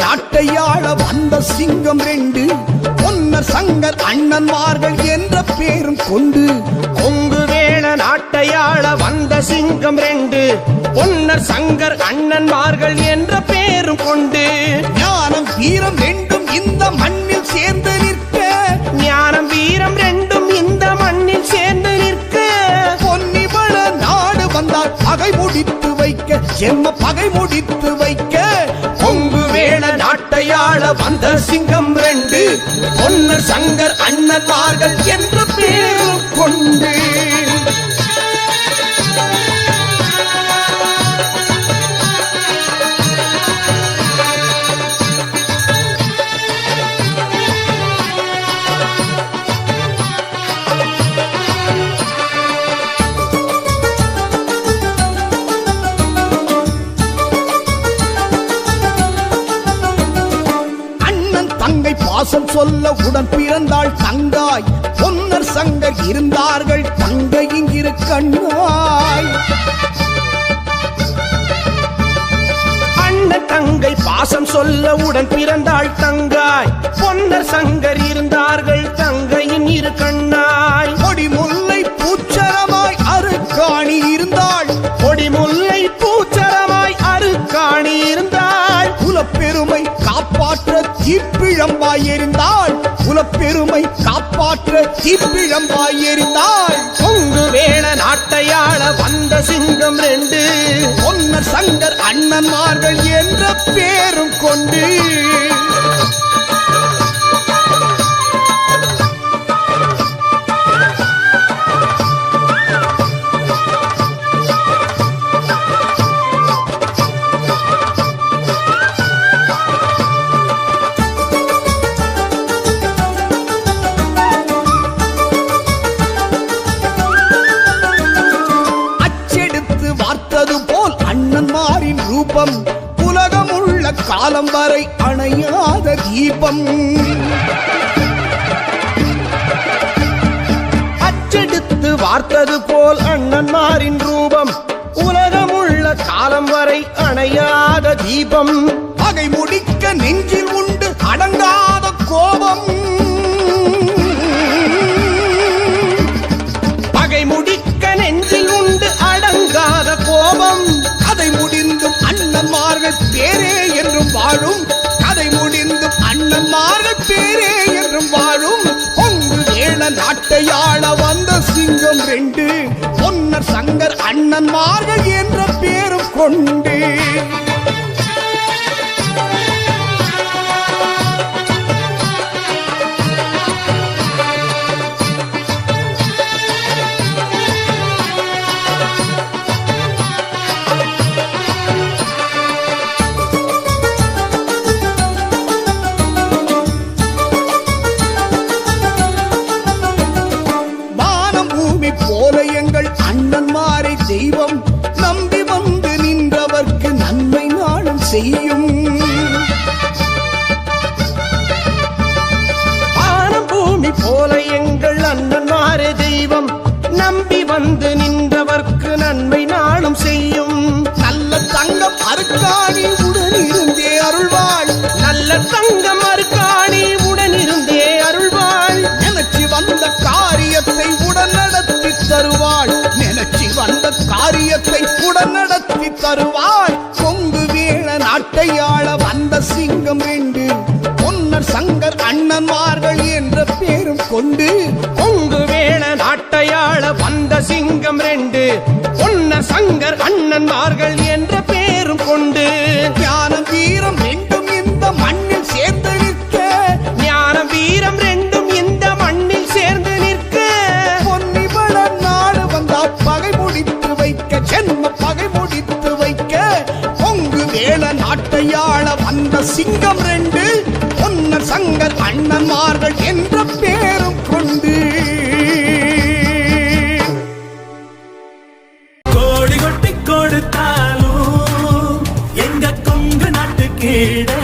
நாட்டையாள வந்த சிங்கம் 2 பொன்னர் சங்கர் அண்ணன்மார்கள் என்ற பேரும் கொண்டு. கொங்கு வேள நாட்டையாள வந்த சிங்கம் 2 பொன்னர் சங்கர் அண்ணன்மார்கள் என்ற பேரும் கொண்டு. ஞானம் வீரம் 2 இந்த மண்ணில் சேர்ந்து நிற்க, ஞானம் வீரம் 2 இந்த மண்ணில் சேர்ந்து நிற்க. பொன்னிவள நாடு வந்தால் பகை முடித்து வைக்க, ஜென்ம பகை முடித்து வைக்க. கொங்கு வேள நாட்டையாள வந்த சிங்கம் 2 பொன்னர் சங்கர் அண்ணன்மார்கள் என்ற பேரும் கொண்டு. பாசம் சொல்ல உடன் பிறந்தாள் தங்காய், பொன்னர் சங்கர் இருந்தார்கள் தங்கையின் இரு கண்ணாய். அண்ணன் தங்கை பாசம் சொல்ல உடன் பிறந்தாள் தங்காய், பொன்னர் சங்கர் இருந்தார்கள் தங்கையின் இரு கண்ணாய். கொடிமுல்லை பூச்சரமாய் அருக்காணி இருந்தாள், கொடிமுல்லை பூச்சரமாய் அருக்காணி இருந்தாள். குலப்பெருமை காப்பாற்ற தீப்பிழம்பாய் எறிந்தாள், குலப்பெருமை காப்பாற்ற தீப்பிழம்பாய் எறிந்தாள். கொங்கு வேள நாட்டையாள வந்த சிங்கம் 2 பொன்னர் சங்கர் அண்ணன்மார்கள் என்ற பேரும் கொண்டு. ரூபம் உலகமுள்ள காலம் வரை அணையாத தீபம். அச்செடுத்து வார்த்தது போல் அண்ணன்மாரின் ரூபம் உலகமுள்ள காலம் வரை அணையாத தீபம். பகை முடிக்க நெஞ்சில் உண்டு அடங்காத கோபம், பகை முடிக்க நெஞ்சில் உண்டு அடங்காத கோபம். கதை முடிந்தும் அண்ணன்மார்கள் பேரே என்றும் வாழும், கதை முடிந்தும் அண்ணன்மார்கள் பேரே என்றும் வாழும். கொங்கு வேள நாட்டையாள வந்த சிங்கம் 2 பொன்னர் சங்கர் அண்ணன்மார்கள் என்ற பேரும் கொண்டு. போல எங்கள் அண்ணன்மாரை தெய்வம் நம்பி வந்து நின்றவர்க்கு நன்மை நாளும் செய்யும். வானம் பூமி போல எங்கள் அண்ணன்மாரை தெய்வம் நம்பி வந்து நின்றவர்க்கு நன்மை நாளும் செய்யும். நல்ல தங்கம் அருக்காணி உடனிருந்தே அருள்வாள், நல்ல தங்கம் அருக்காணி உடனிருந்தே அருள்வாள். நினைச்சு வந்த காரியத்தை உடன் நடத்தி தருவாள், நினைச்சு வந்த காரியத்தை உடன் நடத்தி தருவாள். கொங்கு வேள நாட்டையாள வந்த சிங்கம் 2 பொன்னர் சங்கர் அண்ணன்மார்கள் என்ற பேரும் கொண்டு. கொங்கு வேள நாட்டையாள வந்த சிங்கம் 2 பொன்னர் சங்கர் அண்ணன்மார்கள் என்ற பேரும் கொண்டு. ஞானம் வீரம் 2 இந்த மண்ணில் சேர்ந்து நிற்க, ஞானம் வீரம் 2 இந்த மண்ணில் சேர்ந்து நிற்க. பொன்னிவள நாடு வந்தா பகை முடித்து வைக்க, ஜென்ம பகை முடித்து வைக்க. கொங்கு வேள நாட்டையாள வந்த சிங்கம் 2 பொன்னர் சங்கர் அண்ணன்மார்கள் என்ற பேரும் கொண்டு. கோடி கொட்டி கொடுத்தாலும் எங்க கொங்கு நாட்டு கீழே